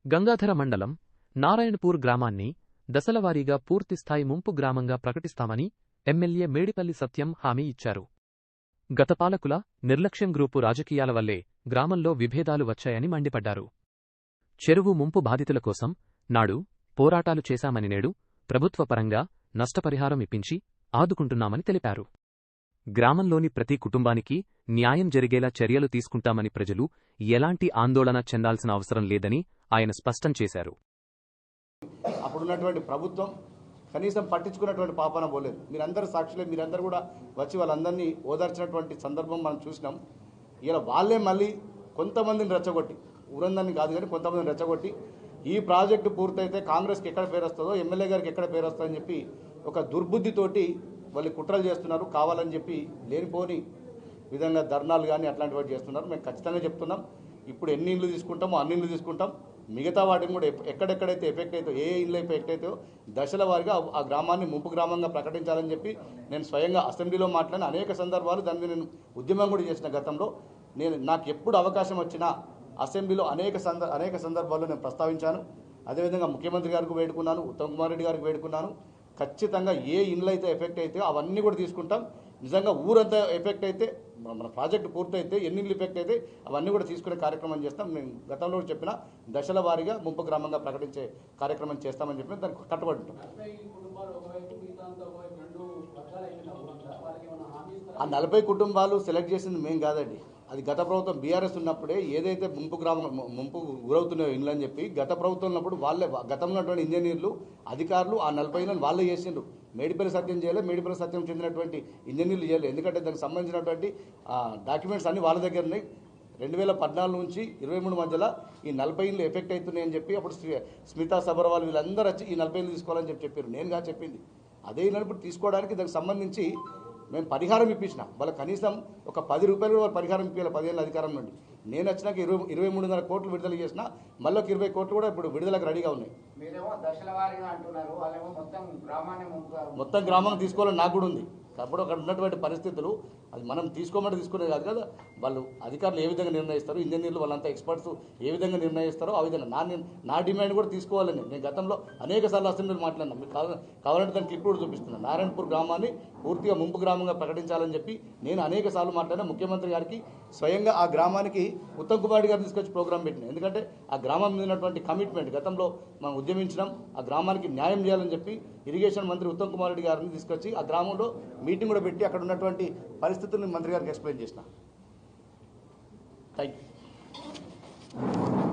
గంగాధర మండలం నారాయణపూర్ గ్రామాన్ని దశలవారీగా పూర్తిస్థాయి ముంపు గ్రామంగా ప్రకటిస్తామని ఎమ్మెల్యే మేడిపల్లి సత్యం హామీ ఇచ్చారు. గత పాలకుల నిర్లక్ష్యం గ్రూపు రాజకీయాల వల్లే గ్రామంలో విభేదాలు వచ్చాయని మండిపడ్డారు. చెరువు ముంపు బాధితుల కోసం నాడు పోరాటాలు చేశామని నేడు ప్రభుత్వ పరంగా నష్టపరిహారం ఇప్పించి ఆదుకుంటున్నామని తెలిపారు. గ్రామంలోని ప్రతి కుటుంబానికి న్యాయం జరిగేలా చర్యలు తీసుకుంటామని ప్రజలు ఎలాంటి ఆందోళన చెందాల్సిన అవసరం లేదని ఆయన స్పష్టం చేశారు. అప్పుడున్నటువంటి ప్రభుత్వం కనీసం పట్టించుకున్నటువంటి పాపాన పోలేదు. మీరందరూ సాక్షులే, మీరందరూ కూడా వచ్చి వాళ్ళందరినీ ఓదార్చినటువంటి సందర్భం మనం చూసినాం. ఇలా వాళ్ళే మళ్ళీ కొంతమందిని రెచ్చగొట్టి, ఊరందరినీ కాదు కానీ కొంతమందిని రెచ్చగొట్టి ఈ ప్రాజెక్టు పూర్తయితే కాంగ్రెస్కి ఎక్కడ పేరు వస్తుందో, ఎమ్మెల్యే గారికి ఎక్కడ పేరు వస్తుందని చెప్పి ఒక దుర్బుద్ధితోటి వాళ్ళు కుట్రలు చేస్తున్నారు. కావాలని చెప్పి లేనిపోని విధంగా ధర్నాలు కానీ అట్లాంటివి చేస్తున్నారు. మేము ఖచ్చితంగా చెప్తున్నాం, ఇప్పుడు ఎన్ని ఇండ్లు తీసుకుంటామో అన్ని ఇండ్లు తీసుకుంటాం. మిగతా వాటిని కూడా ఎక్కడెక్కడైతే ఎఫెక్ట్ అవుతాయో, ఏ ఇండ్లు ఎఫెక్ట్ అవుతాయో దశల వారీగా ఆ గ్రామాన్ని ముంపు గ్రామంగా ప్రకటించాలని చెప్పి నేను స్వయంగా అసెంబ్లీలో మాట్లాడిన అనేక సందర్భాలు. దాన్ని నేను ఉద్యమం కూడా చేసిన గతంలో. నాకు ఎప్పుడు అవకాశం వచ్చినా అసెంబ్లీలో అనేక సందర్భాల్లో నేను ప్రస్తావించాను. అదేవిధంగా ముఖ్యమంత్రి గారికి వేడుకున్నాను, ఉత్తమ్ కుమార్ రెడ్డి గారికి వేడుకున్నాను. ఖచ్చితంగా ఏ ఇండ్లు అయితే ఎఫెక్ట్ అయితే అవన్నీ కూడా తీసుకుంటాం. నిజంగా ఊరంతా ఎఫెక్ట్ అయితే, మన ప్రాజెక్టు పూర్తయితే ఎన్ని ఇండ్లు ఎఫెక్ట్ అయితే అవన్నీ కూడా తీసుకునే కార్యక్రమం చేస్తాం. నేను గతంలో చెప్పిన దశల వారీగా ముంపు గ్రామంగా ప్రకటించే కార్యక్రమం చేస్తామని చెప్పిన దానికి కట్టుబడి ఉంటాం. ఆ 40 కుటుంబాలు సెలెక్ట్ చేసింది మేం కాదండి. అది గత ప్రభుత్వం బీఆర్ఎస్ ఉన్నప్పుడే ఏదైతే ముంపు గురవుతున్నాయో ఇండ్లు అని చెప్పి గత ప్రభుత్వం ఉన్నప్పుడు వాళ్ళే, గతంలో ఉన్నటువంటి ఇంజనీర్లు అధికారులు ఆ 40 ఇళ్లను వాళ్ళే చేసిండ్రు. మేడిపల్లి సత్యం చేయలేదు, మేడిపల్లి సత్యం చెందినటువంటి ఇంజనీర్లు చేయలేదు. ఎందుకంటే దానికి సంబంధించినటువంటి డాక్యుమెంట్స్ అన్ని వాళ్ళ దగ్గర ఉన్నాయి. 2014 నుంచి 23 మధ్యలో ఈ 40 ఇళ్ళు ఎఫెక్ట్ అవుతున్నాయని చెప్పి అప్పుడు స్మితా సబర్వాల్ వీళ్ళందరూ వచ్చి ఈ 40 ఇళ్ళు తీసుకోవాలని చెప్పారు. నేనుగా చెప్పింది అదే ఇళ్ళని ఇప్పుడు తీసుకోవడానికి దానికి సంబంధించి మేము పరిహారం ఇప్పించిన వాళ్ళకి కనీసం ఒక 10 రూపాయలు కూడా పరిహారం ఇప్పించాలి 10 ఏళ్ళ అధికారం నుండి. నేను వచ్చినాక 23.5 కోట్లు విడుదల చేసిన, మళ్ళీ 20 కోట్లు కూడా ఇప్పుడు విడుదలకు రెడీగా ఉన్నాయి. మొత్తం గ్రామం తీసుకోవాలని నాకు కూడా ఉంది. కాబట్టి అక్కడ ఉన్నటువంటి పరిస్థితులు అది మనం తీసుకోమంటే తీసుకునేది కాదు కదా. వాళ్ళు అధికారులు ఏ విధంగా నిర్ణయిస్తారు, ఇంజనీర్లు వాళ్ళంతా ఎక్స్పర్ట్స్ ఏ విధంగా నిర్ణయిస్తారో ఆ విధంగా నా డిమాండ్ కూడా తీసుకోవాలని నేను గతంలో అనేక సార్లు అసెంబ్లీలు మాట్లాడినా. మీకు కావాలంటే దాని క్లిప్ కూడా చూపిస్తున్నాను. నారాయణపూర్ గ్రామాన్ని పూర్తిగా ముంపు గ్రామంగా ప్రకటించాలని చెప్పి నేను అనేక సార్లు మాట్లాడినా. ముఖ్యమంత్రి గారికి స్వయంగా ఆ గ్రామానికి ఉత్తమ్ కుమార్ గారు తీసుకొచ్చి ప్రోగ్రాం పెట్టిన. ఎందుకంటే ఆ గ్రామం మీద ఉన్నటువంటి కమిట్మెంట్ గతంలో మనం ఉద్యమించడం, ఆ గ్రామానికి న్యాయం చేయాలని చెప్పి ఇరిగేషన్ మంత్రి ఉత్తమ్ కుమార్ రెడ్డి గారిని తీసుకొచ్చి ఆ గ్రామంలో మీటింగ్ కూడా పెట్టి అక్కడ ఉన్నటువంటి పరిస్థితులను మంత్రి గారికి ఎక్స్ప్లెయిన్ చేసిన. Thank you.